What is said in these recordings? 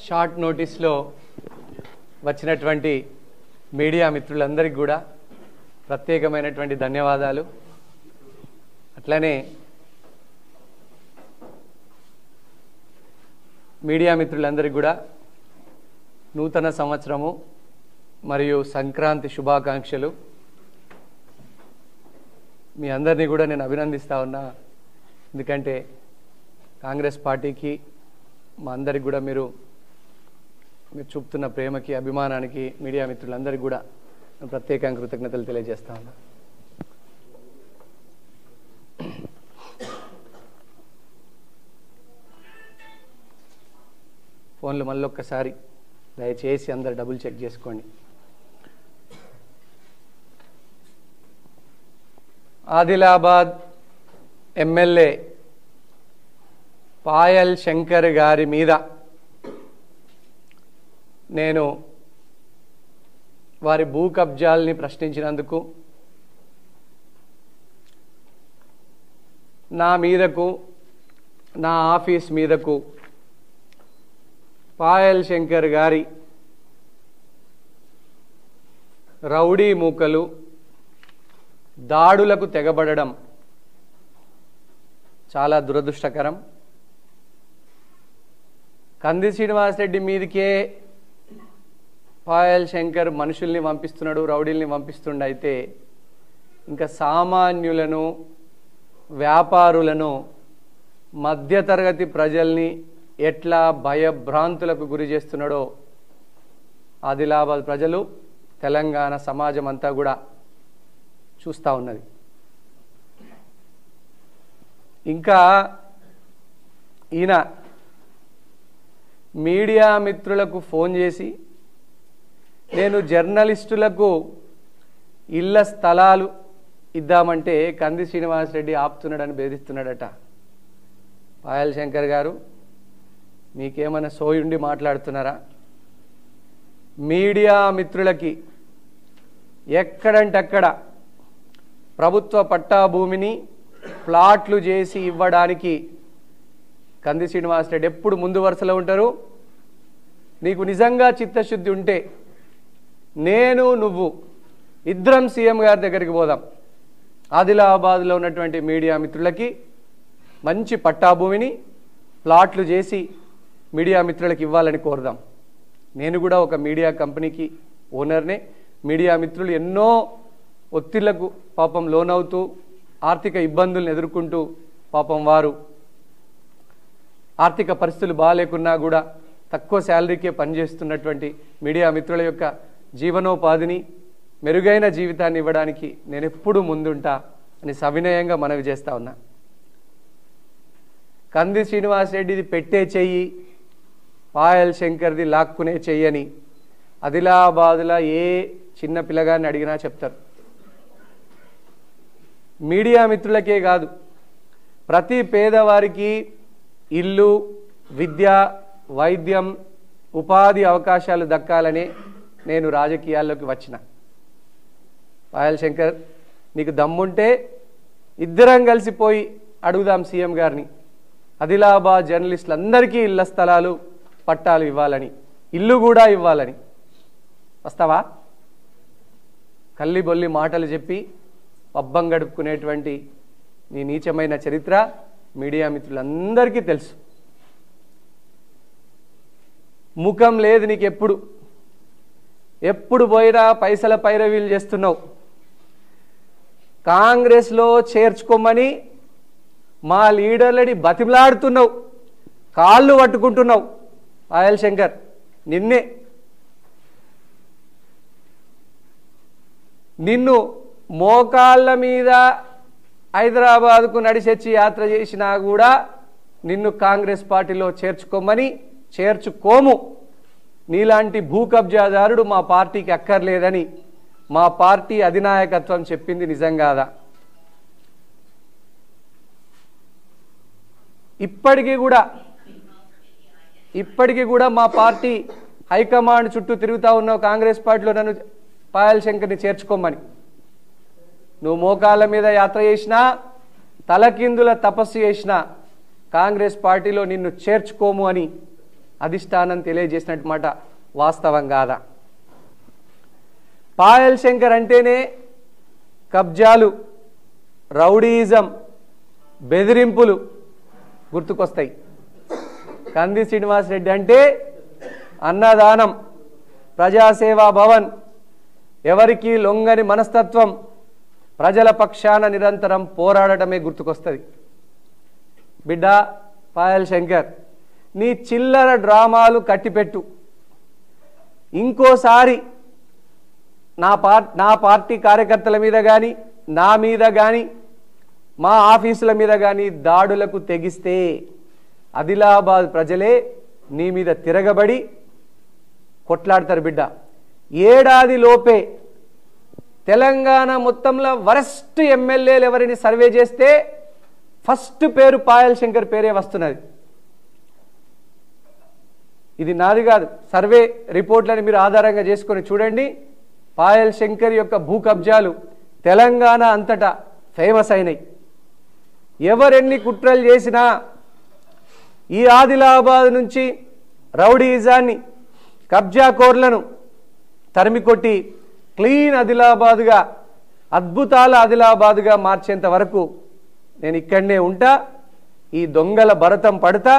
Short నోటీస్లో వచ్చినటువంటి media మిత్రులందరికీ కూడా ప్రత్యేకమైనటువంటి ధన్యవాదాలు. అట్లనే మీడియా మిత్రులందరికీ కూడా నూతన సంవత్సరము మరియు సంక్రాంతి శుభాకాంక్షలు. మీ అందరినీ కూడా నేను అభినందిస్తా ఉన్నా. ఎందుకంటే కాంగ్రెస్ పార్టీకి మా అందరికి కూడా మీరు చూపుతున్న ప్రేమకి, అభిమానానికి మీడియా మిత్రులందరికీ కూడా ప్రత్యేకంగా కృతజ్ఞతలు తెలియజేస్తా ఉన్నా. ఫోన్లు మళ్ళొక్కసారి దయచేసి అందరు డబుల్ చెక్ చేసుకోండి. ఆదిలాబాద్ ఎమ్మెల్యే పాయల్ శంకర్ గారి మీద నేను వారి భూ కబ్జాల్ని ప్రశ్నించినందుకు, నా మీదకు, నా ఆఫీస్ మీదకు పాయల్ శంకర్ గారి రౌడీ మూకలు దాడులకు తెగబడడం చాలా దురదృష్టకరం. కంది శ్రీనివాసరెడ్డి మీదకే పాయల్ శంకర్ మనుషుల్ని పంపిస్తున్నాడు, రౌడీల్ని పంపిస్తుండైతే ఇంకా సామాన్యులను, వ్యాపారులను, మధ్యతరగతి ప్రజల్ని ఎట్లా భయభ్రాంతులకు గురి చేస్తున్నాడో ఆదిలాబాద్ ప్రజలు, తెలంగాణ సమాజం అంతా కూడా చూస్తూ ఉన్నది. ఇంకా ఈయన మీడియా మిత్రులకు ఫోన్ చేసి నేను జర్నలిస్టులకు ఇళ్ల స్థలాలు ఇద్దామంటే కంది శ్రీనివాసరెడ్డి ఆపుతున్నాడని బెదిరిస్తున్నాడట. పాయల్ శంకర్ గారు, మీకేమైనా సోయుండి మాట్లాడుతున్నారా? మీడియా మిత్రులకి ఎక్కడంటే అక్కడ ప్రభుత్వ పట్టా భూమిని ప్లాట్లు చేసి ఇవ్వడానికి కంది శ్రీనివాసరెడ్డి ఎప్పుడు ముందు వరుసలో ఉంటారు. నీకు నిజంగా చిత్తశుద్ధి ఉంటే నేను, నువ్వు ఇద్దరం సీఎం గారి దగ్గరికి పోదాం. ఆదిలాబాద్లో ఉన్నటువంటి మీడియా మిత్రులకి మంచి పట్టా భూమిని ప్లాట్లు చేసి మీడియా మిత్రులకు ఇవ్వాలని కోరుదాం. నేను కూడా ఒక మీడియా కంపెనీకి ఓనర్నే. మీడియా మిత్రులు ఎన్నో ఒత్తిళ్లకు పాపం లోనవుతూ ఆర్థిక ఇబ్బందులను ఎదుర్కొంటూ పాపం వారు ఆర్థిక పరిస్థితులు బాగాలేకున్నా కూడా తక్కువ శాలరీకే పనిచేస్తున్నటువంటి మీడియా మిత్రుల యొక్క జీవనోపాధిని, మెరుగైన జీవితాన్ని ఇవ్వడానికి నేను ఎప్పుడూ ముందుంటా అని సవినయంగా మనవి చేస్తా ఉన్నా. కంది శ్రీనివాసరెడ్డిది పెట్టే చెయ్యి, పాయల్ శంకర్ది లాక్కునే చెయ్యని ఆదిలాబాద్లో ఏ చిన్న పిల్లగాన్ని అడిగినా చెప్తారు. మీడియా మిత్రులకే కాదు, ప్రతి పేదవారికి ఇల్లు, విద్య, వైద్యం, ఉపాధి అవకాశాలు దక్కాలని నేను రాజకీయాల్లోకి వచ్చిన. పాయల్ శంకర్, నీకు దమ్ముంటే ఇద్దరం కలిసిపోయి అడుగుదాం సీఎం గారిని, ఆదిలాబాద్ జర్నలిస్టులందరికీ ఇళ్ల స్థలాలు, పట్టాలు ఇవ్వాలని, ఇల్లు కూడా ఇవ్వాలని. వస్తావా? కల్లిబొల్లి మాటలు చెప్పి పబ్బం గడుపుకునేటువంటి నీ నీచమైన చరిత్ర మీడియా మిత్రులందరికీ తెలుసు. ముఖం లేదు నీకు. ఎప్పుడు పోయినా పైసల పైరవీలు చేస్తున్నావు. కాంగ్రెస్లో చేర్చుకోమని మా లీడర్లని బతిమలాడుతున్నావు, కాళ్ళు పట్టుకుంటున్నావు. పాయల్ శంకర్, నిన్ను మోకాళ్ళ మీద హైదరాబాద్కు నడిచెచ్చి యాత్ర చేసినా కూడా నిన్ను కాంగ్రెస్ పార్టీలో చేర్చుకోము. నీలాంటి భూ కబ్జాదారుడు మా పార్టీకి అక్కర్లేదని మా పార్టీ అధినాయకత్వం చెప్పింది నిజం కాదా? ఇప్పటికీ కూడా మా పార్టీ హైకమాండ్ చుట్టూ తిరుగుతా ఉన్నావు కాంగ్రెస్ పార్టీలో నన్ను పాయల్ శంకర్ని చేర్చుకోమని. నువ్వు మోకాళ్ళ మీద యాత్ర చేసినా, తలకిందుల తపస్సు చేసినా కాంగ్రెస్ పార్టీలో నిన్ను చేర్చుకోము అని అధిష్టానం తెలియజేసినట్టు మాట వాస్తవం కాదా? పాయల్ శంకర్ అంటేనే కబ్జాలు, రౌడీయిజం, బెదిరింపులు గుర్తుకొస్తాయి. కంది శ్రీనివాసరెడ్డి అంటే అన్నదానం, ప్రజాసేవా భవన్, ఎవరికి లొంగని మనస్తత్వం, ప్రజల పక్షాన నిరంతరం పోరాడటమే గుర్తుకొస్తుంది. బిడ్డ పాయల్ శంకర్, నీ చిల్లర డ్రామాలు కట్టిపెట్టు. ఇంకోసారి నా పార్టీ కార్యకర్తల మీద కానీ, నా మీద కానీ, మా ఆఫీసుల మీద కానీ దాడులకు తెగిస్తే ఆదిలాబాద్ ప్రజలే నీ మీద తిరగబడి కొట్లాడతారు బిడ్డ. ఏడాది లోపే తెలంగాణ మొత్తంలో వరస్ట్ ఎమ్మెల్యేలు ఎవరిని సర్వే చేస్తే ఫస్ట్ పేరు పాయల్ శంకర్ పేరే వస్తున్నది. ఇది నాది కాదు, సర్వే రిపోర్ట్లని మీరు ఆధారంగా చేసుకొని చూడండి. పాయల్ శంకర్ యొక్క భూ కబ్జాలు తెలంగాణ అంతటా ఫేమస్ అయినాయి. ఎవరెన్ని కుట్రలు చేసినా ఈ ఆదిలాబాద్ నుంచి రౌడీయిజాన్ని, కబ్జాకోర్లను తరిమికొట్టి క్లీన్ ఆదిలాబాద్గా, అద్భుతాల ఆదిలాబాద్గా మార్చేంత వరకు నేను ఇక్కడనే ఉంటా. ఈ దొంగల భరతం పడతా.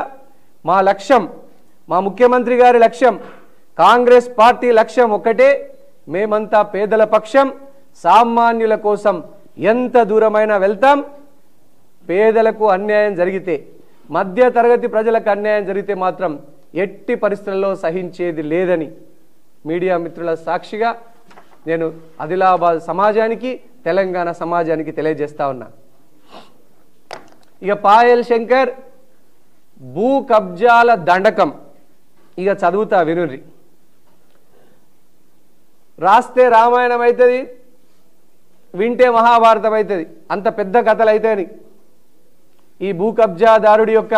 మా లక్ష్యం, మా ముఖ్యమంత్రి గారి లక్ష్యం, కాంగ్రెస్ పార్టీ లక్ష్యం ఒకటే, మేమంతా పేదల పక్షం, సామాన్యుల కోసం ఎంత దూరమైనా వెళ్తాం. పేదలకు అన్యాయం జరిగితే, మధ్య తరగతి ప్రజలకు అన్యాయం జరిగితే మాత్రం ఎట్టి పరిస్థితుల్లో సహించేది లేదని మీడియా మిత్రుల సాక్షిగా నేను ఆదిలాబాద్ సమాజానికి, తెలంగాణ సమాజానికి తెలియజేస్తా ఉన్నా. ఇక పాయల్ శంకర్ భూ కబ్జాల దండకం ఇక చదువుతా వినుర్రి. రాస్తే రామాయణం అవుతుంది, వింటే మహాభారతం అవుతుంది, అంత పెద్ద కథలు అవుతాయని. ఈ భూ కబ్జాదారుడి యొక్క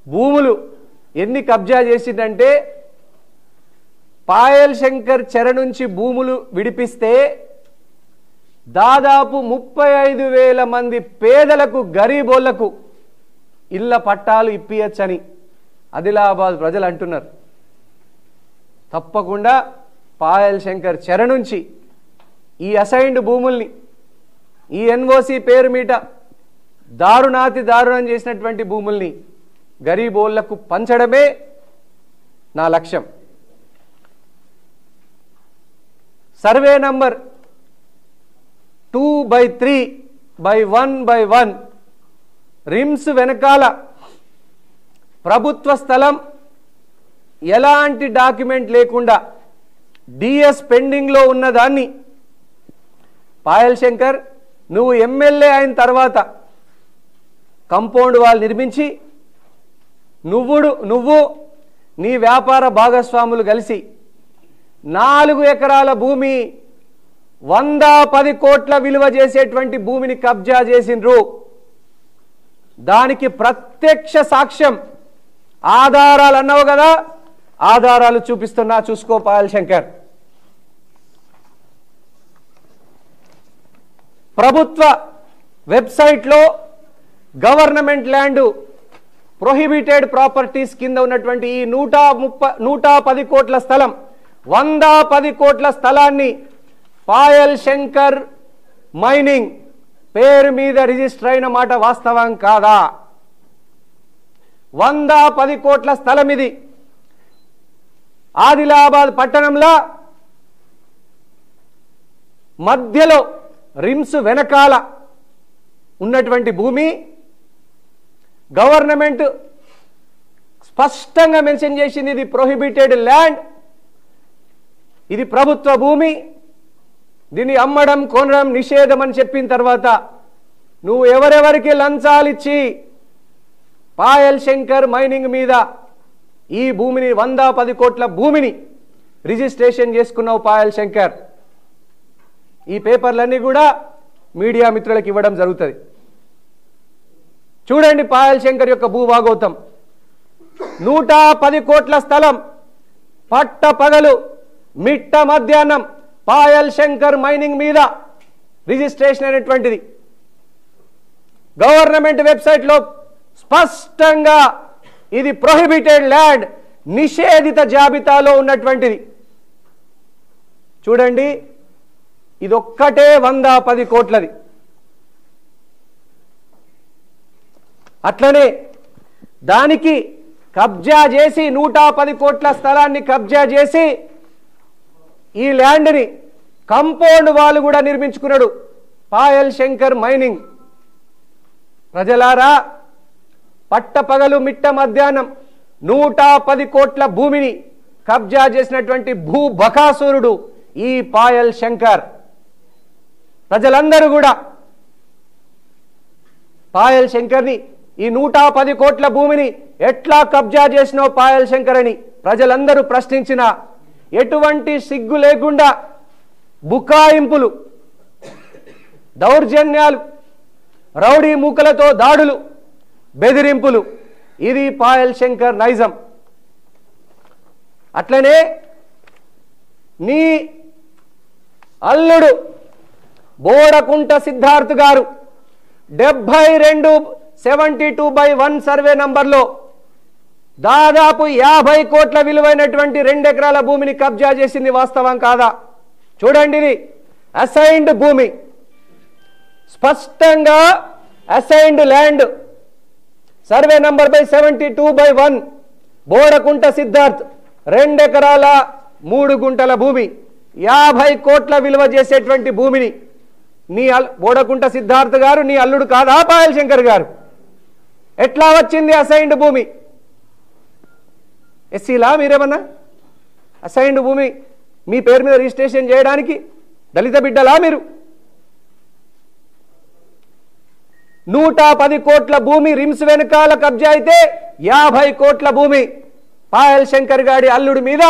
భూములు ఎన్ని కబ్జా చేసిందంటే, పాయల్ శంకర్ చెర నుంచి భూములు విడిపిస్తే దాదాపు 35,000 మంది పేదలకు, గరీబోళ్లకు ఇళ్ల పట్టాలు ఇప్పియచ్చని ఆదిలాబాద్ ప్రజలు అంటున్నారు. తప్పకుండా పాయల్ శంకర్ చెర నుంచి ఈ అసైన్డ్ భూముల్ని, ఈ ఎన్ఓసి పేరు మీట దారుణం చేసినటువంటి భూముల్ని గరీబోళ్లకు పంచడమే నా లక్ష్యం. సర్వే నంబర్ 2/3/1/1 రిమ్స్ వెనకాల ప్రభుత్వ స్థలం ఎలాంటి డాక్యుమెంట్ లేకుండా డిఎస్ పెండింగ్లో ఉన్నదాన్ని పాయల్ శంకర్ నువ్వు ఎమ్మెల్యే అయిన తర్వాత కంపౌండ్ వాల్ నిర్మించి నువ్వు నీ వ్యాపార భాగస్వాములు కలిసి 4 ఎకరాల భూమి 110 కోట్ల విలువ చేసేటువంటి భూమిని కబ్జా చేసిండ్రు. దానికి ప్రత్యక్ష సాక్ష్యం, ఆధారాలు అన్నావు కదా, ఆధారాలు చూపిస్తున్నా, చూసుకో పాయల్ శంకర్. ప్రభుత్వ వెబ్సైట్లో గవర్నమెంట్ ల్యాండ్ ప్రొహిబిటెడ్ ప్రాపర్టీస్ కింద ఉన్నటువంటి ఈ 110 కోట్ల స్థలం, 110 కోట్ల స్థలాన్ని పాయల్ శంకర్ మైనింగ్ పేరు మీద రిజిస్టర్ అయిన మాట వాస్తవం కాదా? 110 కోట్ల స్థలం ఇది. ఆదిలాబాద్ పట్టణంలో మధ్యలో రిమ్స్ వెనకాల ఉన్నటువంటి భూమి గవర్నమెంట్ స్పష్టంగా మెన్షన్ చేసింది, ఇది ప్రొహిబిటెడ్ ల్యాండ్, ఇది ప్రభుత్వ భూమి, దీన్ని అమ్మడం కొనడం నిషేధం అని చెప్పిన తర్వాత నువ్వు ఎవరెవరికి లంచాలు ఇచ్చి పాయల్ శంకర్ మైనింగ్ మీద ఈ భూమిని 110 కోట్ల భూమిని రిజిస్ట్రేషన్ చేసుకున్నావు పాయల్ శంకర్. ఈ పేపర్లన్నీ కూడా మీడియా మిత్రులకు ఇవ్వడం జరుగుతుంది. చూడండి పాయల్ శంకర్ యొక్క భూభాగోతం. 110 కోట్ల స్థలం పట్ట పగలు మిట్ట మధ్యాహ్నం పాయల్ శంకర్ మైనింగ్ మీద రిజిస్ట్రేషన్ అయినటువంటిది. గవర్నమెంట్ వెబ్సైట్లో స్పష్టంగా ఇది ప్రొహిబిటెడ్ ల్యాండ్, నిషేధిత జాబితాలో ఉన్నటువంటిది. చూడండి, ఇదొక్కటే 110 కోట్లది. అట్లనే దానికి కబ్జా చేసి 110 కోట్ల స్థలాన్ని కబ్జా చేసి ఈ ల్యాండ్ని కంపౌండ్ వాల్ కూడా నిర్మించుకున్నాడు పాయల్ శంకర్ మైనింగ్. ప్రజలారా, పట్టపగలు మిట్ట మధ్యాహ్నం 110 కోట్ల భూమిని కబ్జా చేసినటువంటి భూ బకాసురుడు ఈ పాయల్ శంకర్. ప్రజలందరూ కూడా పాయల్ శంకర్ని, ఈ 110 కోట్ల భూమిని ఎట్లా కబ్జా చేసినో పాయల్ శంకర్ అని ప్రజలందరూ ప్రశ్నించిన ఎటువంటి సిగ్గు లేకుండా బుకాయింపులు, దౌర్జన్యాలు, రౌడీ మూకలతో దాడులు, బెదిరింపులు, ఇది పాయల్ శంకర్ నైజం. అట్లనే నీ అల్లుడు బోడకుంట సిద్ధార్థ్ గారు 72/1 సర్వే నంబర్లో దాదాపు 50 కోట్ల విలువైనటువంటి 2 ఎకరాల భూమిని కబ్జా చేసింది. వాస్తవం కాదా? చూడండి, ఇది అసైన్డ్ భూమి, స్పష్టంగా assigned land. Survey number 72/1 Bodakunta Siddharth 2 ఎకరాల 3 గుంటల భూమి, 50 కోట్ల విలువ చేసేటువంటి భూమిని నీ బోడకుంట సిద్ధార్థ్ గారు నీ అల్లుడు కాదా పాయల్ శంకర్ గారు? ఎట్లా వచ్చింది అసైన్డ్ భూమి? ఎస్సీలా మీరేమన్నా అసైన్డ్ భూమి మీ పేరు మీద రిజిస్ట్రేషన్ చేయడానికి దళిత బిడ్డలా మీరు? 110 కోట్ల భూమి రిమ్స్ వెనకాల కబ్జా అయితే 50 కోట్ల భూమి పాయల్ శంకర్ గారి అల్లుడి మీద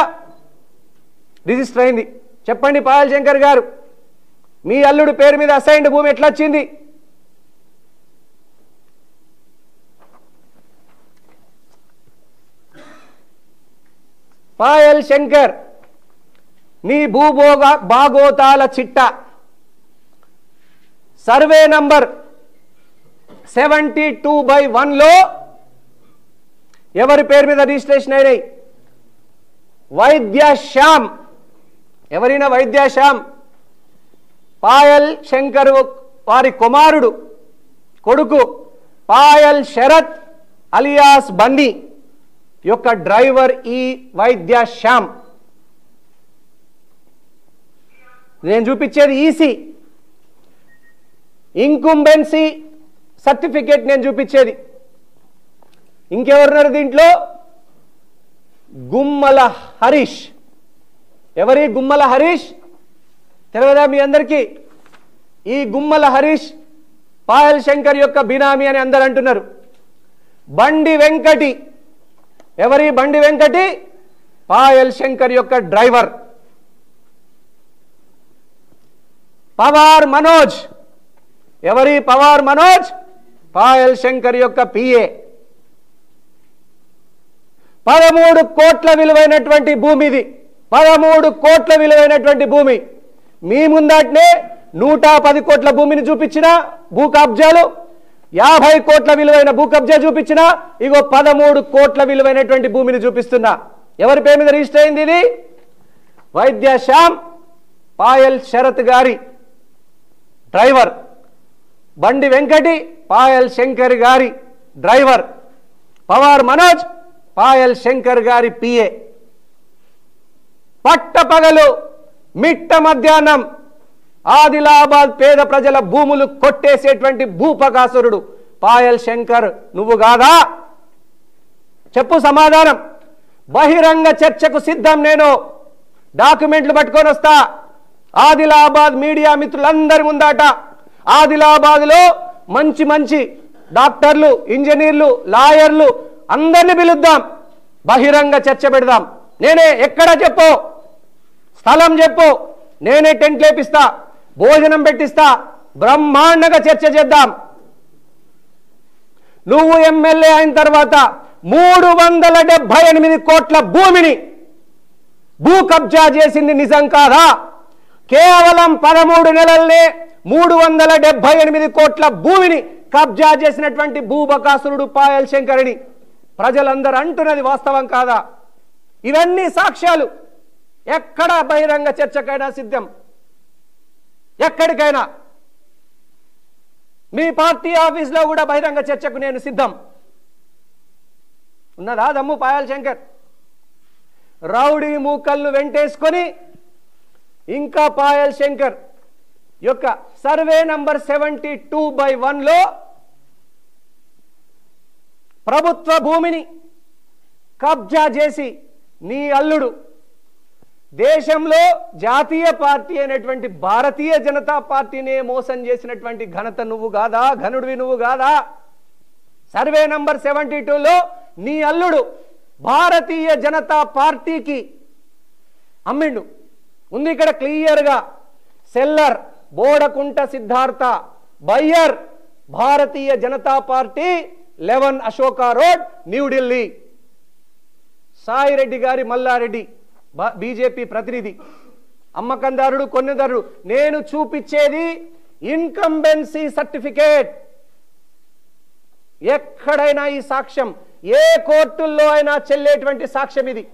రిజిస్టర్ అయింది. చెప్పండి పాయల్ శంకర్ గారు, మీ అల్లుడు పేరు మీద అసైన్డ్ భూమి ఎట్లా వచ్చింది? పాయల్ శంకర్, నీ భూభోగ భాగోతాల చిట్ట సర్వే నంబర్ 72/1లో ఎవరి పేరు మీద రిజిస్ట్రేషన్ అయినాయి? వైద్య శ్యామ్. ఎవరైనా వైద్య శ్యామ్ పాయల్ శంకర్ వారి కుమారుడు, కొడుకు పాయల్ శరత్ అలియాస్ బన్నీ యొక్క డ్రైవర్ ఈ వైద్య శ్యామ్. నేను చూపించేది ఈసీ ఇంకుంబెన్సీ సర్టిఫికేట్ నేను చూపించేది. ఇంకెవరున్నారు దీంట్లో? గుమ్మల హరీష్. ఎవరి గుమ్మల హరీష్ తెలియదా మీ అందరికీ? ఈ గుమ్మల హరీష్ పాయల్ శంకర్ యొక్క బినామీ అని అందరు అంటున్నారు. బండి వెంకటి. ఎవరి బండి వెంకటి? పాయల్ శంకర్ యొక్క డ్రైవర్. పవార్ మనోజ్. ఎవరి పవార్ మనోజ్? పాయల్ శంకర్ యొక్క పిఏ. 13 కోట్ల విలువైనటువంటి భూమి ఇది. 13 కోట్ల విలువైనటువంటి భూమి. మీ ముందటనే 110 కోట్ల భూమిని చూపించిన భూ కబ్జాలు, 50 కోట్ల విలువైన భూ కబ్జా చూపించిన, ఇగో 13 కోట్ల విలువైనటువంటి భూమిని చూపిస్తున్నా. ఎవరి పేరు మీద రిజిస్టర్ అయింది ఇది? వైద్య శ్యామ్ పాయల్ శరత్ గారి డ్రైవర్. బండి వెంకటి పాయల్ శంకర్ గారి డ్రైవర్. పవార్ మనోజ్ పాయల్ శంకర్ గారి పిఏ. పట్టపగలు మిట్ట మధ్యాహ్నం ఆదిలాబాద్ పేద ప్రజల భూములు కొట్టేసేటువంటి భూపకాసురుడు పాయల్ శంకర్ నువ్వు కాదా? చెప్పు సమాధానం. బహిరంగ చర్చకు సిద్ధం. నేను డాక్యుమెంట్లు పట్టుకొని వస్తా. ఆదిలాబాద్ మీడియా మిత్రులందరి ముందాట ఆదిలాబాద్లో మంచి మంచి డాక్టర్లు, ఇంజనీర్లు, లాయర్లు అందరిని పిలుద్దాం, బహిరంగ చర్చ పెడదాం. నేనే ఎక్కడ చెప్పు, స్థలం చెప్పు, నేనే టెంట్ లేపిస్తా, భోజనం పెట్టిస్తా, బ్రహ్మాండంగా చర్చ చేద్దాం. నువ్వు ఎమ్మెల్యే అయిన తర్వాత 378 కోట్ల భూమిని భూ కబ్జా చేసింది నిజం కాదా? కేవలం 13 నెలల్నే 378 కోట్ల భూమిని కబ్జా చేసినటువంటి భూబకాసురుడు పాయల్ శంకర్ని ప్రజలందరూ అంటున్నది వాస్తవం కాదా? ఇవన్నీ సాక్ష్యాలు. ఎక్కడ బహిరంగ చర్చకైనా సిద్ధం, ఎక్కడికైనా. మీ పార్టీ ఆఫీస్లో కూడా బహిరంగ చర్చకు నేను సిద్ధం. ఉన్నదా దమ్ము పాయల్ శంకర్? రౌడీ మూకల్ను వెంటేసుకొని ఇంకా పాయల్ శంకర్ యొక్క సర్వే నంబర్ 72/1లో ప్రభుత్వ భూమిని కబ్జా చేసి నీ అల్లుడు దేశంలో జాతీయ పార్టీ అయినటువంటి భారతీయ జనతా పార్టీనే మోసం చేసినటువంటి ఘనత నువ్వు కాదా? ఘనుడివి నువ్వు కాదా? సర్వే నంబర్ 72లో నీ అల్లుడు భారతీయ జనతా పార్టీకి అమ్మిండు. ఉంది ఇక్కడ క్లియర్గా. Seller Bodakunta Siddhartha, buyer Bharatiya Janata party, 11 Ashoka road, New Delhi. Sai Reddy గారి మల్లారెడ్డి బీజేపీ ప్రతినిధి, అమ్మకందారుడు, కొన్నిదారుడు. నేను చూపించేది ఇన్కంబెన్సీ సర్టిఫికేట్. ఎక్కడైనా ఈ సాక్ష్యం, ఏ కోర్టుల్లో అయినా చెల్లేటువంటి సాక్ష్యం ఇది.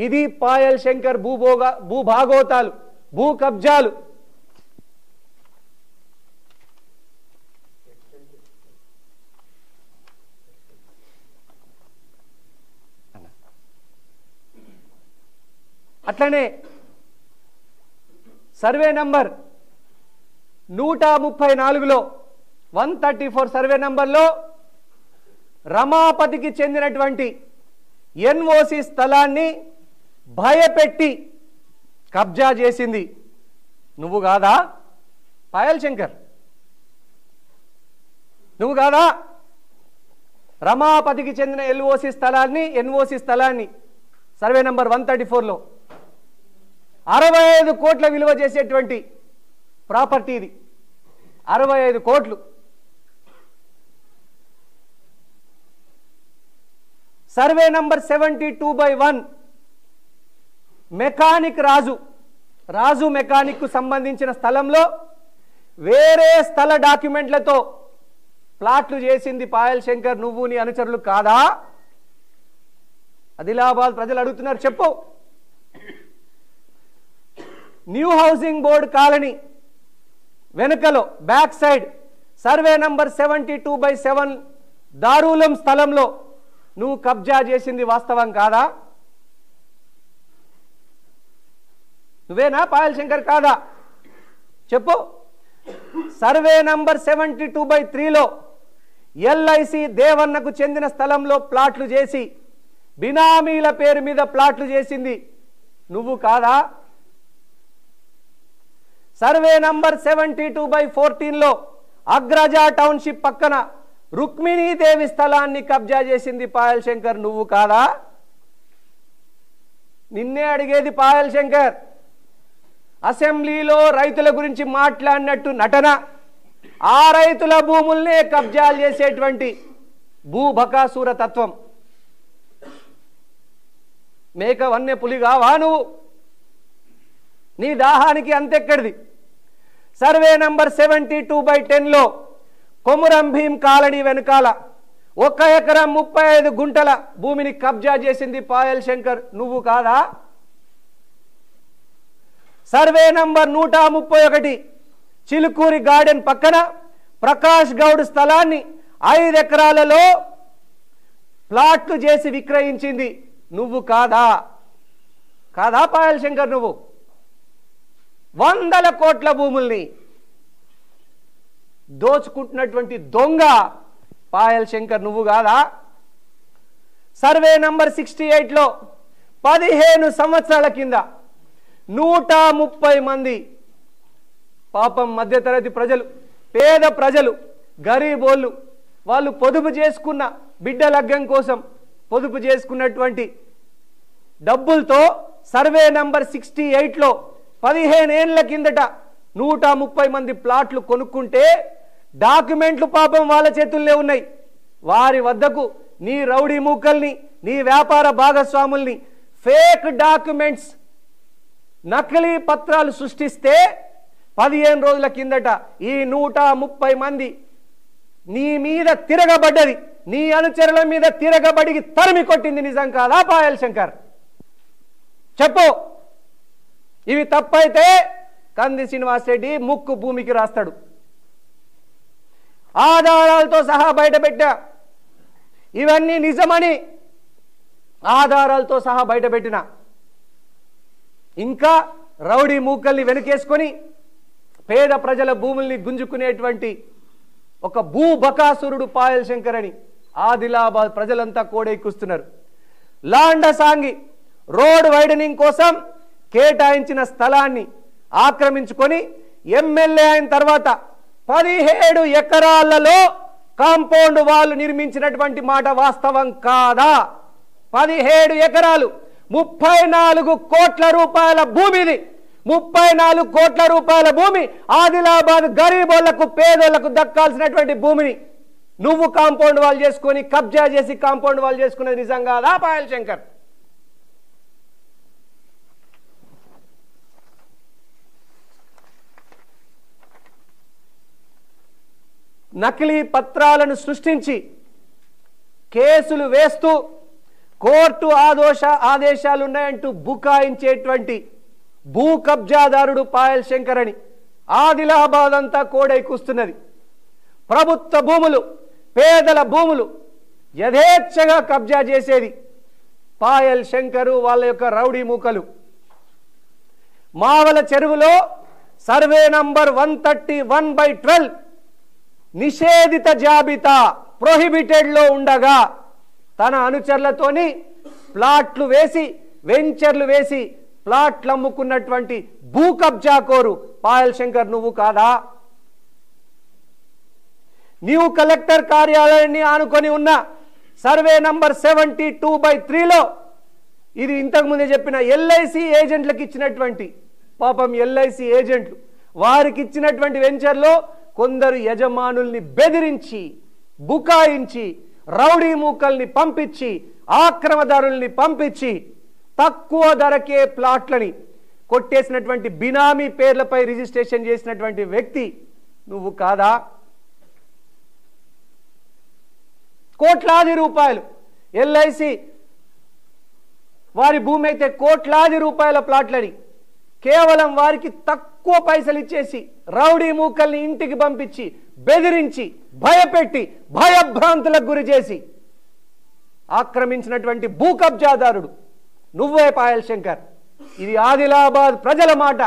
ఇది పాయల్ శంకర్ భూభాగోతాలు, భూ కబ్జాలు. అట్లనే సర్వే నంబర్ 134లో 134 సర్వే నంబర్లో రమాపతికి చెందినటువంటి ఎన్ఓసి స్థలాన్ని భయపెట్టి కబ్జా చేసింది నువ్వు కాదా పాయల్ శంకర్? నువ్వు కాదా? రమాపతికి చెందిన ఎన్ఓసి స్థలాన్ని సర్వే నంబర్ 134లో 65 కోట్ల విలువ చేసేటువంటి ప్రాపర్టీ ఇది. 65 కోట్లు. సర్వే నంబర్ 72/1 మెకానిక్ రాజు మెకానిక్ కు సంబంధించిన స్థలంలో వేరే స్థల డాక్యుమెంట్లతో ప్లాట్లు చేసింది పాయల్ శంకర్ నువ్వు నీ అనుచరులు కాదా? ఆదిలాబాద్ ప్రజలు అడుగుతున్నారు, చెప్పు. న్యూ హౌసింగ్ బోర్డు కాలనీ వెనుకలో బ్యాక్ సైడ్ సర్వే నంబర్ 72/7 దారులం స్థలంలో నువ్వు కబ్జా చేసింది వాస్తవం కాదా? నువ్వేనా పాయల్ శంకర్ కాదా? చెప్పు. సర్వే నంబర్ 72/3లో ఎల్ఐసి దేవన్నకు చెందిన స్థలంలో ప్లాట్లు చేసి బినామీల పేరు మీద ప్లాట్లు చేసింది నువ్వు కాదా? సర్వే నంబర్ 72/14లో అగ్రజా టౌన్షిప్ పక్కన రుక్మిణీదేవి స్థలాన్ని కబ్జా చేసింది పాయల్ శంకర్ నువ్వు కాదా? నిన్నే అడిగేది పాయల్ శంకర్. అసెంబ్లీలో రైతుల గురించి మాట్లాడినట్టు నటన, ఆ రైతుల భూముల్నే కబ్జాలు చేసేటువంటి భూబకాసుర తత్వం. మేక వన్య పులి కావా నువ్వు? నీ దాహానికి అంతెక్కడిది? సర్వే నంబర్ 72/10లో కొమురం భీం కాలనీ వెనుకాల 1 ఎకరం 35 గుంటల భూమిని కబ్జా చేసింది పాయల్ శంకర్ నువ్వు కాదా? సర్వే నంబర్ 131 చిలుకూరి గార్డెన్ పక్కన ప్రకాష్ గౌడ్ స్థలాన్ని 5 ఎకరాలలో ప్లాట్లు చేసి విక్రయించింది నువ్వు కాదా? కాదా పాయల్ శంకర్? నువ్వు 100 కోట్ల భూముల్ని దోచుకుంటున్నటువంటి దొంగ పాయల్ శంకర్ నువ్వు కాదా? సర్వే నంబర్ 68లో 15 సంవత్సరాల కింద 130 మంది పాపం మధ్యతరగతి ప్రజలు, పేద ప్రజలు, గరీబోళ్ళు, వాళ్ళు పొదుపు చేసుకున్న బిడ్డ లగ్గం కోసం పొదుపు చేసుకున్నటువంటి డబ్బులతో సర్వే నంబర్ 68లో 15 ఏళ్ల కిందట 130 మంది ప్లాట్లు కొనుక్కుంటే డాక్యుమెంట్లు పాపం వాళ్ళ చేతుల్లో ఉన్నాయి. వారి వద్దకు నీ రౌడీ మూకల్ని, నీ వ్యాపార భాగస్వాముల్ని ఫేక్ డాక్యుమెంట్స్, నకిలీ పత్రాలు సృష్టిస్తే 15 రోజుల కిందట ఈ 130 మంది నీ మీద తిరగబడ్డది, నీ అనుచరుల మీద తిరగబడి తరిమి కొట్టింది నిజం కాదా పాయల్ శంకర్? చెప్పు. ఇవి తప్పైతే కంది శ్రీనివాసరెడ్డి ముక్కు భూమికి రాస్తాడు. ఆధారాలతో సహా బయటపెట్టా, ఇవన్నీ నిజమని ఆధారాలతో సహా బయటపెట్టిన. ఇంకా రౌడీ మూకల్ని వెనుకేసుకొని పేద ప్రజల భూముల్ని గుంజుకునేటువంటి ఒక భూబకాసురుడు పాయల్ శంకర్ అని ఆదిలాబాద్ ప్రజలంతా కోడెక్కుస్తున్నారు. లాండసాంగి రోడ్ వైడనింగ్ కోసం కేటాయించిన స్థలాన్ని ఆక్రమించుకొని ఎమ్మెల్యే అయిన తర్వాత 17 ఎకరాలలో కాంపౌండ్ వాల్ నిర్మించినటువంటి మాట వాస్తవం కాదా? 17 ఎకరాలు 34 కోట్ల రూపాయల భూమిది. 34 కోట్ల రూపాయల భూమి ఆదిలాబాద్ గరీబోళ్లకు పేదోళ్లకు దక్కాల్సినటువంటి భూమిని నువ్వు కాంపౌండ్ వాల్ చేసుకొని కబ్జా చేసి కాంపౌండ్ వాల్ చేసుకునేది నిజం కాదా పాయల్ శంకర్? నకిలీ పత్రాలను సృష్టించి కేసులు వేస్తూ కోర్టు ఆదేశాలు ఉన్నాయంటూ బుకాయించేటువంటి భూ కబ్జాదారుడు పాయల్ శంకర్ అని ఆదిలాబాద్ అంతా కోడైకూస్తున్నది. ప్రభుత్వ భూములు, పేదల భూములు యథేచ్ఛగా కబ్జా చేసేది పాయల్ శంకరు, వాళ్ళ యొక్క రౌడీ మూకలు. మావల చెరువులో సర్వే నంబర్ 131/12 నిషేధిత జాబితా ప్రొహిబిటెడ్ లో ఉండగా తన అనుచరులతోని ప్లాట్లు వేసి వెంచర్లు వేసి ప్లాట్లు అమ్ముకున్నటువంటి భూ కబ్జా కోరు పాయల్ శంకర్ నువ్వు కాదా? న్యూ కలెక్టర్ కార్యాలయాన్ని ఆనుకొని ఉన్న సర్వే నంబర్ 72/3లో ఇది ఇంతకుముందే చెప్పిన ఎల్ఐసి ఏజెంట్లకు ఇచ్చినటువంటి, పాపం ఎల్ఐసి ఏజెంట్లు వారికి ఇచ్చినటువంటి వెంచర్లో కొందరు యజమానుల్ని బెదిరించి బుకాయించి రౌడీ మూకల్ని పంపించి ఆక్రమదారుల్ని పంపించి తక్కువ ధరకే ప్లాట్లని కొట్టేసినటువంటి బినామీ పేర్లపై రిజిస్ట్రేషన్ చేసినటువంటి వ్యక్తి నువ్వు కాదా? కోట్లాది రూపాయలు ఎల్ఐసి వారి భూమి అయితే కోట్లాది రూపాయల ప్లాట్లని కేవలం వారికి తక్కువ పైసలు ఇచ్చేసి రౌడీ మూకల్ని ఇంటికి పంపించి బెదిరించి భయపెట్టి భయభ్రాంతులకు గురి చేసి ఆక్రమించినటువంటి భూ కబ్జాదారుడు నువ్వే పాయల్ శంకర్. ఇది ఆదిలాబాద్ ప్రజల మాట.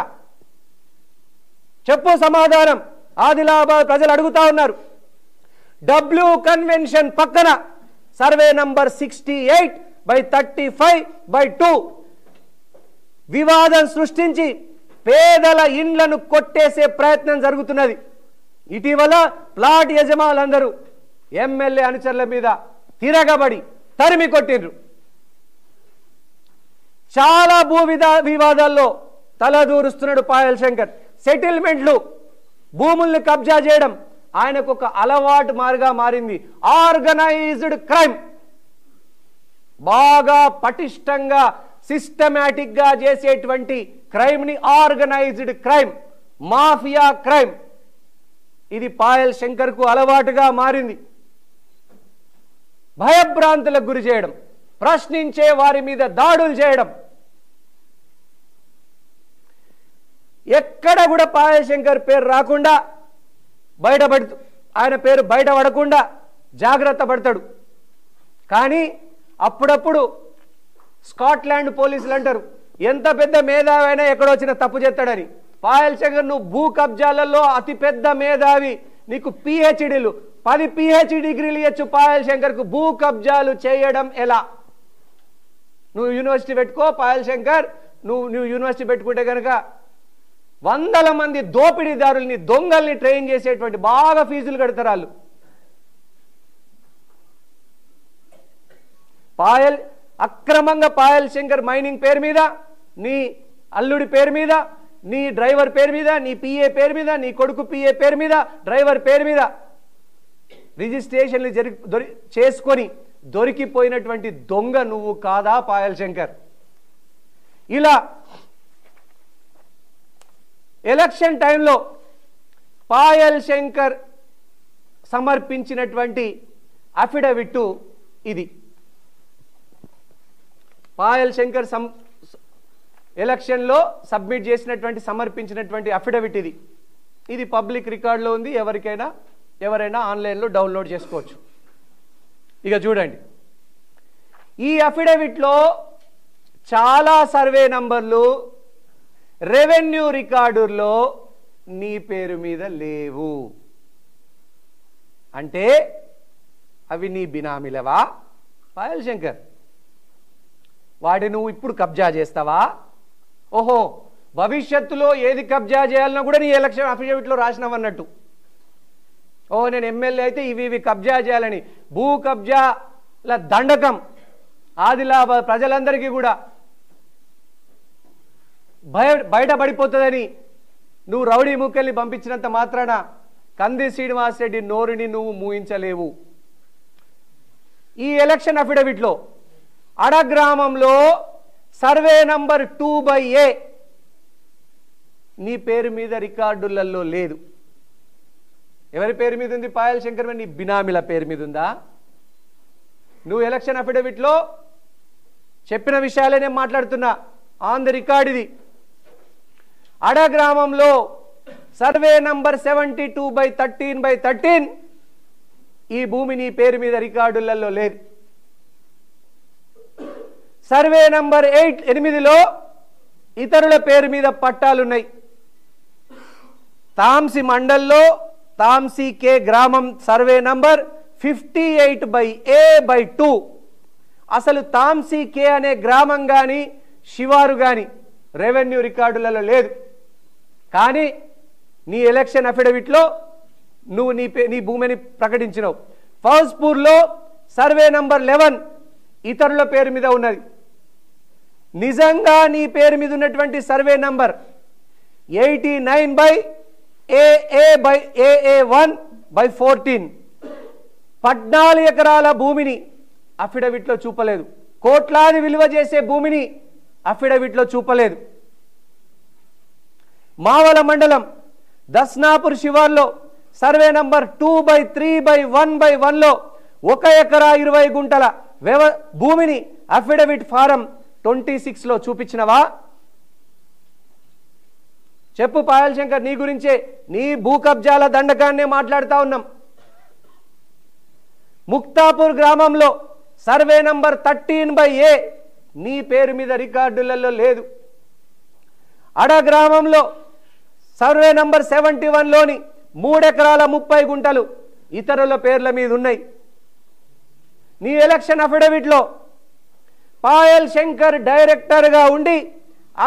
చెప్పు సమాధానం. ఆదిలాబాద్ ప్రజలు అడుగుతా ఉన్నారు. డబ్ల్యూ కన్వెన్షన్ పక్కన సర్వే నంబర్ 68/35/2 వివాదం సృష్టించి పేదల ఇండ్లను కొట్టేసే ప్రయత్నం జరుగుతున్నది. ఇటీవల ప్లాట్ యజమానులందరూ ఎమ్మెల్యే అనుచరుల మీద తిరగబడి తరిమి కొట్టిండ్రు. చాలా భూ వివాదాల్లో తలదూరుస్తున్నాడు పాయల్ శంకర్. సెటిల్మెంట్లు, భూముల్ని కబ్జా చేయడం ఆయనకు ఒక అలవాటు మారింది. ఆర్గనైజ్డ్ క్రైమ్ బాగా పటిష్టంగా సిస్టమాటిక్ గా చేసేటువంటి క్రైమ్ ని ఆర్గనైజ్డ్ క్రైమ్, మాఫియా క్రైమ్, ఇది పాయల్ శంకర్ కు అలవాటుగా మారింది. భయభ్రాంతులకు గురి చేయడం, ప్రశ్నించే వారి మీద దాడులు చేయడం. ఎక్కడ కూడా పాయల్ శంకర్ పేరు రాకుండా ఆయన పేరు బయటపడకుండా జాగ్రత్త పడతాడు. కానీ అప్పుడప్పుడు స్కాట్లాండ్ పోలీసులు అంటారు ఎంత పెద్ద మేధావి అయినా ఎక్కడొచ్చిన తప్పు చేస్తాడని. పాయల్ శంకర్ నువ్వు భూ కబ్జాలలో అతి పెద్ద మేధావి, నీకు పిహెచ్డీలు 10 పిహెచ్డి డిగ్రీలు ఇవ్వచ్చు. పాయల్ శంకర్కు భూ కబ్జాలు చేయడం ఎలా? నువ్వు యూనివర్సిటీ పెట్టుకో పాయల్ శంకర్. నువ్వు యూనివర్సిటీ పెట్టుకుంటే కనుక వందల మంది దోపిడీదారుల్ని, దొంగల్ని ట్రైన్ చేసేటువంటి బాగా ఫీజులు కడతారు వాళ్ళు. అక్రమంగా పాయల్ శంకర్ మైనింగ్ పేరు మీద, నీ అల్లుడి పేరు మీద, నీ డ్రైవర్ పేరు మీద, నీ పిఏ పేరు మీద, నీ కొడుకు పిఏ పేరు మీద, డ్రైవర్ పేరు మీద రిజిస్ట్రేషన్లు చేసుకొని దొరికిపోయినటువంటి దొంగ నువ్వు కాదా పాయల్ శంకర్? ఇలా ఎలక్షన్ టైంలో పాయల్ శంకర్ సమర్పించినటువంటి అఫిడవిట్ ఇది. పాయల్ శంకర్ ఎలక్షన్లో సబ్మిట్ చేసినటువంటి సమర్పించినటువంటి అఫిడవిట్ ఇది. ఇది పబ్లిక్ రికార్డులో ఉంది, ఎవరైనా ఆన్లైన్లో డౌన్లోడ్ చేసుకోవచ్చు. ఇక చూడండి, ఈ అఫిడవిట్లో చాలా సర్వే నంబర్లు రెవెన్యూ రికార్డుల్లో నీ పేరు మీద లేవు. అంటే అవి నీ బినామీలవా పాయల్ శంకర్? వాడి నువ్వు ఇప్పుడు కబ్జా చేస్తావా? ఓహో, భవిష్యత్తులో ఏది కబ్జా చేయాలన్నా కూడా నీ ఎలక్షన్ అఫిడవిట్లో రాసినావన్నట్టు. ఓ నేను ఎమ్మెల్యే అయితే ఇవి కబ్జా చేయాలని, భూ కబ్జాల దండకం ఆదిలాబాద్ ప్రజలందరికీ కూడా బయటపడిపోతుందని నువ్వు రౌడీ ముఖ్యల్ని పంపించినంత మాత్రాన కంది శ్రీనివాస్ రెడ్డి నోరుని నువ్వు మూయించలేవు. ఈ ఎలక్షన్ అఫిడవిట్లో అడగ్రామంలో సర్వే నంబర్ 2/A నీ పేరు మీద రికార్డులలో లేదు. ఎవరి పేరు మీద ఉంది పాయల్ శంకర్? నీ బినామీల పేరు మీద ఉందా? నువ్వు ఎలక్షన్ అఫిడవిట్లో చెప్పిన విషయాలే నేను మాట్లాడుతున్నా, ఆన్ ది రికార్డ్ ఇది. అడగ్రామంలో సర్వే నంబర్ 72/13/13 ఈ భూమి నీ పేరు మీద రికార్డులలో లేదు. సర్వే నంబర్ 8లో ఇతరుల పేరు మీద పట్టాలున్నాయి. తాంసి మండల్లో తాంసి కే గ్రామం సర్వే నంబర్ 58/A/2 అసలు తాంసి కే అనే గ్రామం కానీ శివారు కానీ రెవెన్యూ రికార్డులలో లేదు. కానీ నీ ఎలక్షన్ అఫిడవిట్లో నువ్వు నీ భూమిని ప్రకటించినావు. ఫౌజ్పూర్లో సర్వే నంబర్ 11 ఇతరుల పేరు మీద ఉన్నది. నిజంగా నీ పేరు మీద ఉన్నటువంటి సర్వే నంబర్ 89/AA/AA1/14 14 ఎకరాల భూమిని అఫిడవిట్లో చూపలేదు. కోట్లాది విలువ చేసే భూమిని అఫిడవిట్లో చూపలేదు. మావల మండలం దస్నాపూర్ శివార్లో సర్వే నంబర్ 2/3/1/1లో 1 ఎకరా 20 గుంటల భూమిని అఫిడవిట్ ఫారం 26లో చూపించినవా? చెప్పు పాయల్ శంకర్, నీ గురించే, నీ భూ కబ్జాల దండకాన్నే మాట్లాడుతూ ఉన్నాం. ముక్తాపూర్ గ్రామంలో సర్వే నంబర్ 13/A నీ పేరు మీద రికార్డులలో లేదు. అడ గ్రామంలో సర్వే నంబర్ 71లోని 3 ఎకరాల 30 గుంటలు ఇతరుల పేర్ల మీద ఉన్నాయి. నీ ఎలక్షన్ అఫిడవిట్లో పాయల్ శంకర్ డైరెక్టర్గా ఉండి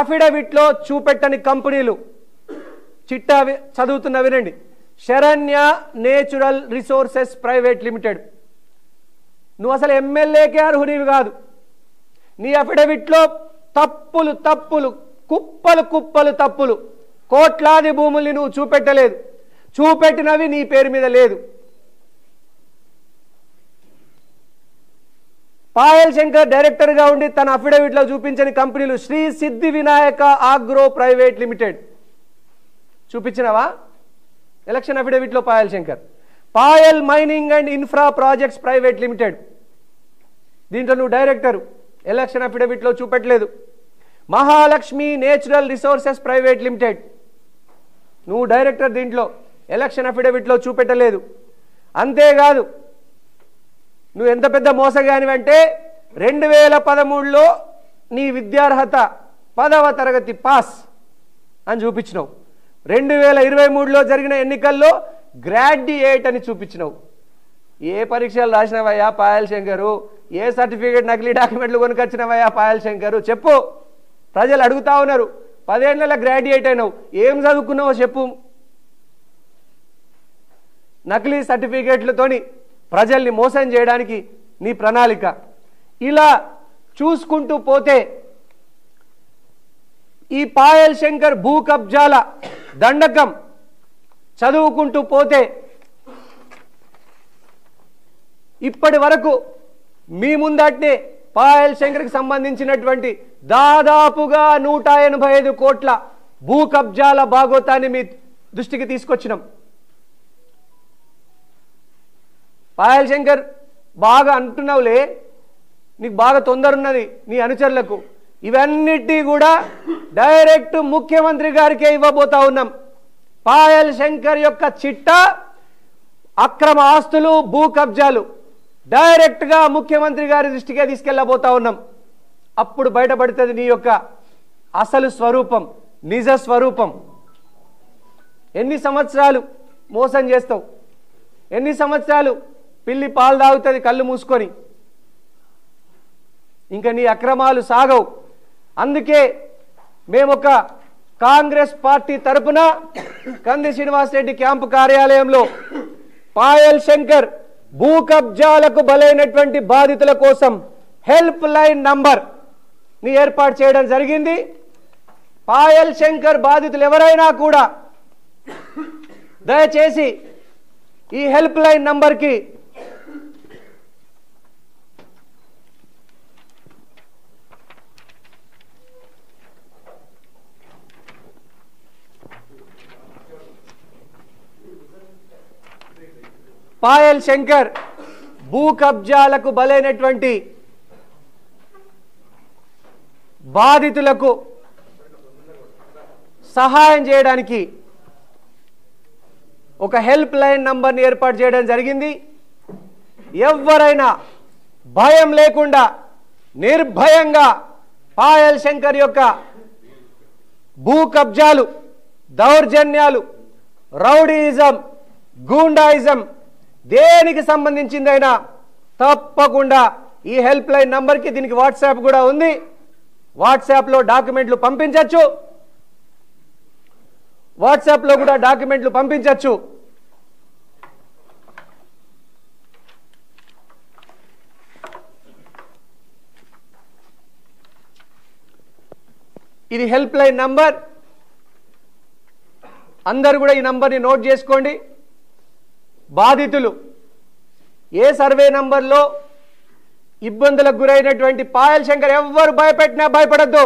అఫిడవిట్లో చూపెట్టని కంపెనీలు చిట్టా చదువుతున్న వినండి. Saranya natural resources private limited. నువ్వు అసలు ఎమ్మెల్యేకే అర్హునివి కాదు. నీ అఫిడవిట్లో తప్పులు కుప్పలు తప్పులు, కోట్లాది భూముల్ని నువ్వు చూపెట్టలేదు. చూపెట్టినవి నీ పేరు మీద లేదు. పాయల్ శంకర్ డైరెక్టర్గా ఉండి తన అఫిడవిట్లో చూపించని కంపెనీలు Shri Siddhi Vinayaka agro private limited చూపించినవా ఎలక్షన్ అఫిడవిట్లో? Payal Shankar. Payal mining and infra projects private limited, దీంట్లో నువ్వు డైరెక్టరు, ఎలక్షన్ అఫిడవిట్లో చూపెట్టలేదు. Mahalakshmi natural resources private limited, నువ్వు డైరెక్టర్, దీంట్లో ఎలక్షన్ అఫిడవిట్లో చూపెట్టలేదు. అంతేకాదు, నువ్వు ఎంత పెద్ద మోసగానివంటే 2013లో నీ విద్యార్హత 10వ తరగతి పాస్ అని చూపించినావు. 2023లో జరిగిన ఎన్నికల్లో గ్రాడ్యుయేట్ అని చూపించినావు. ఏ పరీక్షలు రాసినవయ్యా పాయల్ శంకరు? ఏ సర్టిఫికేట్ నకిలీ డాక్యుమెంట్లు కొనుకొచ్చినవయ్యా పాయల్ శంకరు? చెప్పు, ప్రజలు అడుగుతా ఉన్నారు. 10 ఏళ్ల గ్రాడ్యుయేట్ అయినావు, ఏం చదువుకున్నావో చెప్పు. నకిలీ సర్టిఫికేట్లతోని ప్రజల్ని మోసం చేయడానికి నీ ప్రణాళిక. ఇలా చూసుకుంటూ పోతే ఈ పాయల్ శంకర్ భూ కబ్జాల దండకం చదువుకుంటూ పోతే ఇప్పటి వరకు మీ ముందట్నే పాయల్ శంకర్కి సంబంధించినటువంటి దాదాపుగా 185 కోట్ల భూ కబ్జాల భాగోతాన్ని మీ దృష్టికి తీసుకొచ్చినాం. పాయల్ శంకర్ బాగా అంటున్నావులే, నీకు బాగా తొందర ఉన్నది నీ అనుచరులకు. ఇవన్నిటి కూడా డైరెక్ట్ ముఖ్యమంత్రి గారికే ఇవ్వబోతా ఉన్నాం. పాయల్ శంకర్ యొక్క చిట్టా, అక్రమ ఆస్తులు, భూ కబ్జాలు డైరెక్ట్గా ముఖ్యమంత్రి గారి దృష్టికే తీసుకెళ్ళబోతా ఉన్నాం. అప్పుడు బయటపడుతుంది నీ యొక్క అసలు స్వరూపం, నిజ స్వరూపం. ఎన్ని సంవత్సరాలు మోసం చేస్తావు? ఎన్ని సంవత్సరాలు పిల్లి పాలు తాగుతుంది కళ్ళు మూసుకొని? ఇంకా నీ అక్రమాలు సాగవు. అందుకే మేమొక కాంగ్రెస్ పార్టీ తరపున కంది శ్రీనివాసరెడ్డి క్యాంపు కార్యాలయంలో పాయల్ శంకర్ భూ కబ్జాలకు బలైనటువంటి బాధితుల కోసం హెల్ప్ లైన్ నంబర్ ని ఏర్పాటు చేయడం జరిగింది. పాయల్ శంకర్ బాధితులు ఎవరైనా కూడా దయచేసి ఈ హెల్ప్ లైన్ నంబర్కి పాయల్ శంకర్ భూ కబ్జాలకు బలైనటువంటి బాధితులకు సహాయం చేయడానికి ఒక హెల్ప్ లైన్ నంబర్ని ఏర్పాటు చేయడం జరిగింది. ఎవరైనా భయం లేకుండా నిర్భయంగా పాయల్ శంకర్ యొక్క భూ కబ్జాలు, దౌర్జన్యాలు, రౌడీయిజం, గూండాయిజం దేనికి సంబంధించిందైనా తప్పకుండా ఈ హెల్ప్ లైన్ నంబర్కి, దీనికి వాట్సాప్ కూడా ఉంది, వాట్సాప్లో డాక్యుమెంట్లు పంపించవచ్చు, వాట్సాప్లో కూడా డాక్యుమెంట్లు పంపించవచ్చు. ఇది హెల్ప్ లైన్ నంబర్. అందరూ కూడా ఈ నంబర్ని నోట్ చేసుకోండి. బాధితులు ఏ సర్వే నంబర్లో ఇబ్బందులకు గురైనటువంటి పాయల్ శంకర్ ఎవ్వరు భయపెట్టినా భయపడద్దు,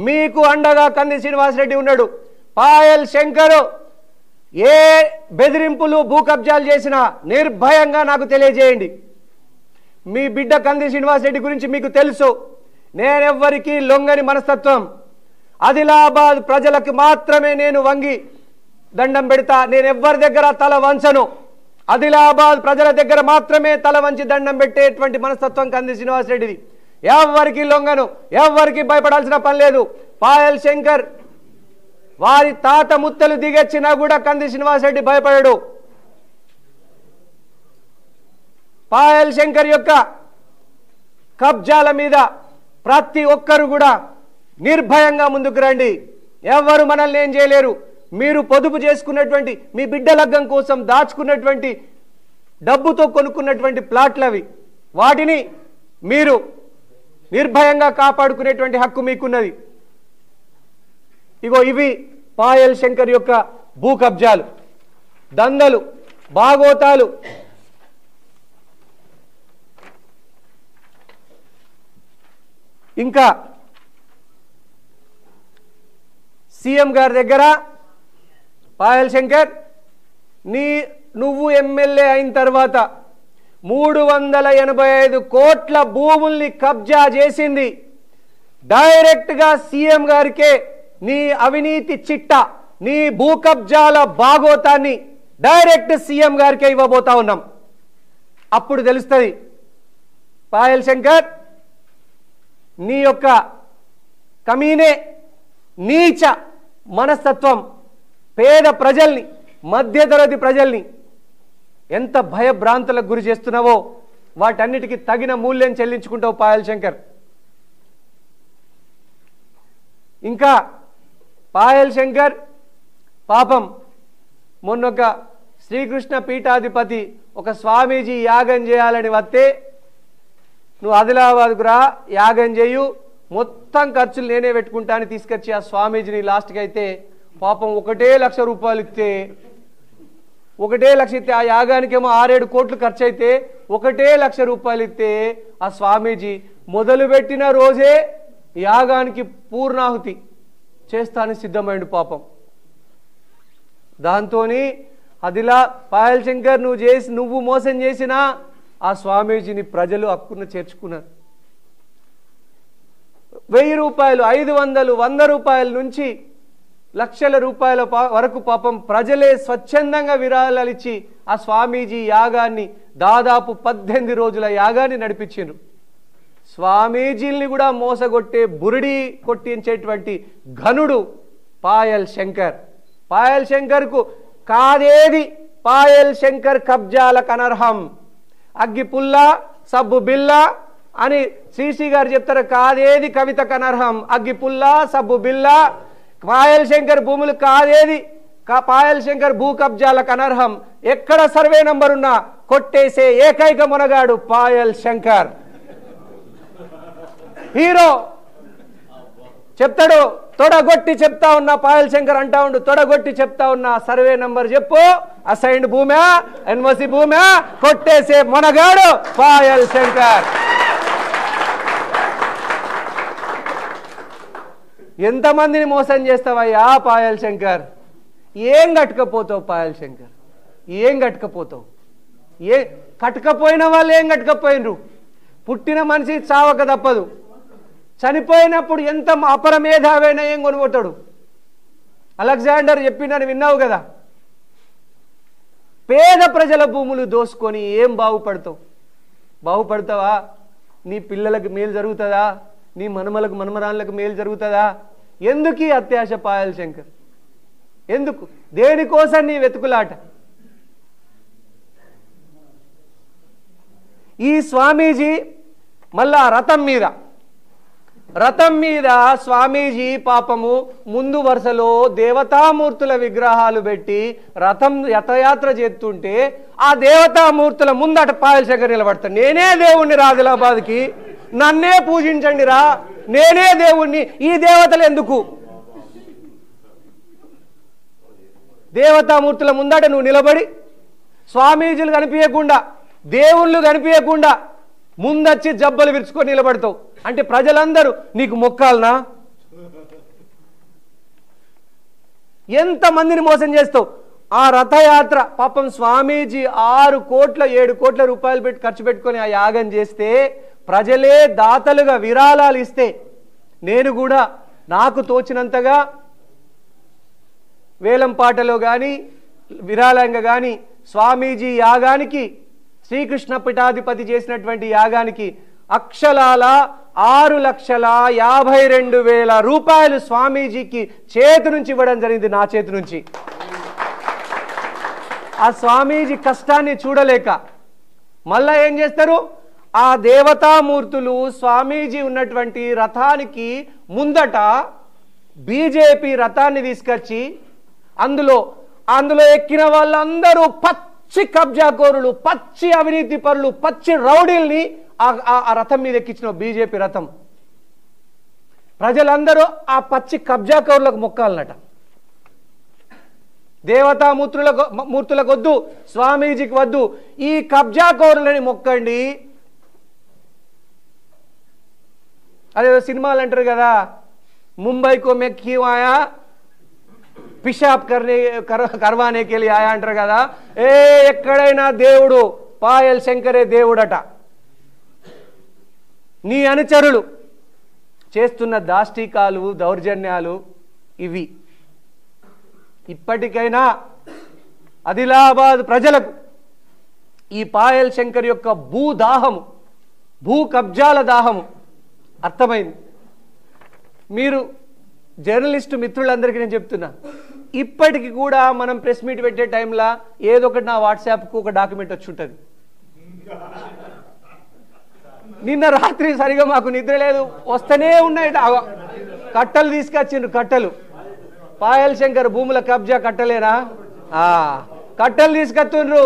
మీకు అండగా కంది శ్రీనివాసరెడ్డి ఉన్నాడు. పాయల్ శంకర్ ఏ బెదిరింపులు, భూ కబ్జాలు చేసినా నిర్భయంగా నాకు తెలియజేయండి. మీ బిడ్డ కంది శ్రీనివాసరెడ్డి గురించి మీకు తెలుసు. నేనెవ్వరికీ లొంగని మనస్తత్వం. ఆదిలాబాద్ ప్రజలకు మాత్రమే నేను వంగి దండం పెడతా, నేనెవ్వరి దగ్గర తల వంచను. ఆదిలాబాద్ ప్రజల దగ్గర మాత్రమే తల వంచి దండం పెట్టేటువంటి మనస్తత్వం కంది శ్రీనివాసరెడ్డిది. ఎవరికి లొంగను, ఎవరికి భయపడాల్సిన పని లేదు. పాయల్ శంకర్ వారి తాత ముత్తలు దిగొచ్చినా కూడా కంది శ్రీనివాసరెడ్డి భయపడడు. పాయల్ శంకర్ యొక్క కబ్జాల మీద ప్రతి ఒక్కరు కూడా నిర్భయంగా ముందుకు రండి. ఎవరు మనల్ని ఏం చేయలేరు. మీరు పొదుపు చేసుకున్నటువంటి మీ బిడ్డ లగ్గం కోసం దాచుకున్నటువంటి డబ్బుతో కొనుక్కున్నటువంటి ప్లాట్లు అవి, వాటిని మీరు నిర్భయంగా కాపాడుకునేటువంటి హక్కు మీకున్నది. ఇగో ఇవి పాయల్ శంకర్ యొక్క భూ కబ్జాలు, దందలు, బాగోతాలు. ఇంకా సీఎం గారి దగ్గర పాయల్ శంకర్ నువ్వు ఎమ్మెల్యే అయిన తర్వాత 385 కోట్ల భూముల్ని కబ్జా చేసింది డైరెక్ట్గా సీఎం గారికే. నీ అవినీతి చిట్టా, నీ భూ కబ్జాల బాగోతాన్ని డైరెక్ట్ సీఎం గారికే ఇవ్వబోతా ఉన్నాం. అప్పుడు తెలుస్తుంది పాయల్ శంకర్ నీ యొక్క కమీనే నీచ మనస్తత్వం పేద ప్రజల్ని, మధ్యతరగతి ప్రజల్ని ఎంత భయభ్రాంతులకు గురి చేస్తున్నావో వాటన్నిటికీ తగిన మూల్యం చెల్లించుకుంటావు పాయల్ శంకర్. ఇంకా పాయల్ శంకర్ పాపం మొన్నొక శ్రీకృష్ణ పీఠాధిపతి ఒక స్వామీజీ యాగం చేయాలని వస్తే నువ్వు ఆదిలాబాద్కు రా, యాగం చేయు, మొత్తం ఖర్చులు నేనే పెట్టుకుంటా అని తీసుకొచ్చి ఆ స్వామీజీని లాస్ట్కి అయితే పాపం 1 లక్ష రూపాయలు ఇస్తే 1 లక్ష ఇస్తే ఆ యాగానికేమో 6-7 కోట్లు ఖర్చు అయితే 1 లక్ష రూపాయలు ఇస్తే ఆ స్వామీజీ మొదలుపెట్టిన రోజే యాగానికి పూర్ణాహుతి చేస్తానని సిద్ధమైండు పాపం. దాంతో అదిలా పాయల్ శంకర్ నువ్వు మోసం చేసినా ఆ స్వామీజీని ప్రజలు హక్కున చేర్చుకున్నారు. 1000 రూపాయలు, 500, 100 రూపాయల నుంచి లక్షల రూపాయల వరకు పాపం ప్రజలే స్వచ్ఛందంగా విరాళాలు ఇచ్చి ఆ స్వామీజీ యాగాన్ని దాదాపు 18 రోజుల యాగాన్ని నడిపించారు. స్వామీజీల్ని కూడా మోసగొట్టే బురిడి కొట్టించేటువంటి ఘనుడు పాయల్ శంకర్. పాయల్ శంకర్కు కాదేది పాయల్ శంకర్ కబ్జాలకు అనర్హం. అగ్గిపుల్ల సబ్బు బిల్ల అని శ్రీశ్రీ గారు చెప్తారు. కాదేది కవితకు అనర్హం. అగ్గిపుల్ల సబ్బు బిల్ల. పాయల్ శంకర్ భూములు కాదేది పాయల్ శంకర్ భూ కబ్జాలకు అనర్హం. ఎక్కడ సర్వే నంబర్ ఉన్నా కొట్టేసే ఏకైక మునగాడు పాయల్ శంకర్. హీరో చెప్తాడు, తొడగొట్టి చెప్తా ఉన్నా పాయల్ శంకర్ అంటా ఉండు, తొడగొట్టి చెప్తా ఉన్నా సర్వే నంబర్ చెప్పు, అసైన్డ్ భూమా ఎన్ఓసి భూమా, కొట్టేసే మునగాడు పాయల్ శంకర్. ఎంతమందిని మోసం చేస్తావయ్యా పాయల్ శంకర్? ఏం కట్టుకపోతావు పాయల్ శంకర్? ఏం కట్టుకపోతావు? కట్టుకపోయిన వాళ్ళు ఏం కట్టుకపోయినరు? పుట్టిన మనిషి చావక తప్పదు. చనిపోయినప్పుడు ఎంత అపరమేధావైనా ఏం కొనుగోతాడు? అలెగ్జాండర్ చెప్పిందని విన్నావు కదా. పేద ప్రజల భూములు దోసుకొని ఏం బాగుపడతావు? బాగుపడతావా? నీ పిల్లలకు మేలు జరుగుతుందా? నీ మనమలకు మనమరాళ్ళకు మేలు జరుగుతుందా? ఎందుకు ఈ అత్యాశ పాయల్ శంకర్? ఎందుకు? దేనికోసం నీ వెతుకులాట? ఈ స్వామీజీ మళ్ళా రథం మీద స్వామీజీ పాపము ముందు వరుసలో దేవతామూర్తుల విగ్రహాలు పెట్టి రథయాత్ర చేస్తుంటే ఆ దేవతామూర్తుల ముందట పాయల్ శంకర్ నిలబడతాడు. నేనే దేవుణ్ణి ఆదిలాబాద్కి, నన్నే పూజించండి రా, నేనే దేవుణ్ణి. ఈ దేవతలు ఎందుకు? దేవతామూర్తుల ముందట నువ్వు నిలబడి స్వామీజీలు కనిపించకుండా, దేవుళ్ళు కనిపించకుండా ముందొచ్చి జబ్బలు విరుచుకొని నిలబడతావు అంటే ప్రజలందరూ నీకు మొక్కాలనా? ఎంతమందిని మోసం చేస్తావు? ఆ రథయాత్ర పాపం స్వామీజీ 6 కోట్ల 7 కోట్ల రూపాయలు పెట్టి ఖర్చు పెట్టుకొని ఆ యాగం చేస్తే ప్రజలే దాతలుగా విరాళాలు ఇస్తే నేను కూడా నాకు తోచినంతగా వేలం పాటలో కానీ విరాళంగా కానీ స్వామీజీ యాగానికి, శ్రీకృష్ణ పీఠాధిపతి చేసినటువంటి యాగానికి అక్షరాల 6,52,000 రూపాయలు స్వామీజీకి చేతి నుంచి ఇవ్వడం జరిగింది, నా చేతి నుంచి. ఆ స్వామీజీ కష్టాన్ని చూడలేక మళ్ళా ఏం చేస్తారు? ఆ దేవతామూర్తులు స్వామీజీ ఉన్నటువంటి రథానికి ముందట బీజేపీ రథాన్ని తీసుకొచ్చి అందులో ఎక్కిన వాళ్ళందరూ పచ్చి కబ్జాకోరులు, పచ్చి అవినీతి పరులు, పచ్చి రౌడీల్ని ఆ రథం మీద ఎక్కించిన బీజేపీ రథం. ప్రజలందరూ ఆ పచ్చి కబ్జాకోరులకు మొక్కాలన్నట. దేవతామూర్తులకు వద్దు, స్వామీజీకి వద్దు, ఈ కబ్జాకోరులని మొక్కండి. అదే సినిమాలు అంటారు కదా, ముంబైకో మే క్యూ ఆయా పిషాబ్ కర్వానే కే లియే ఆయా అంటారు కదా. ఎక్కడైనా దేవుడు పాయల్ శంకరే దేవుడట. నీ అనుచరులు చేస్తున్న దాష్టికాలు, దౌర్జన్యాలు ఇవి. ఇప్పటికైనా ఆదిలాబాద్ ప్రజలకు ఈ పాయల్ శంకర్ యొక్క భూదాహము, భూ కబ్జాల దాహము అర్థమైంది. మీరు జర్నలిస్టు మిత్రులందరికీ నేను చెప్తున్నా, ఇప్పటికి కూడా మనం ప్రెస్ మీట్ పెట్టే టైంలో ఏదో ఒకటి నా వాట్సాప్కు ఒక డాక్యుమెంట్ వచ్చి ఉంటుంది. నిన్న రాత్రి సరిగా మాకు నిద్ర లేదు, వస్తూనే ఉన్నాయి కట్టలు తీసుకొచ్చిండ్రు. కట్టలు పాయల్ శంకర్ భూముల కబ్జా కట్టలేనా? కట్టలు తీసుకొచ్చిండ్రు.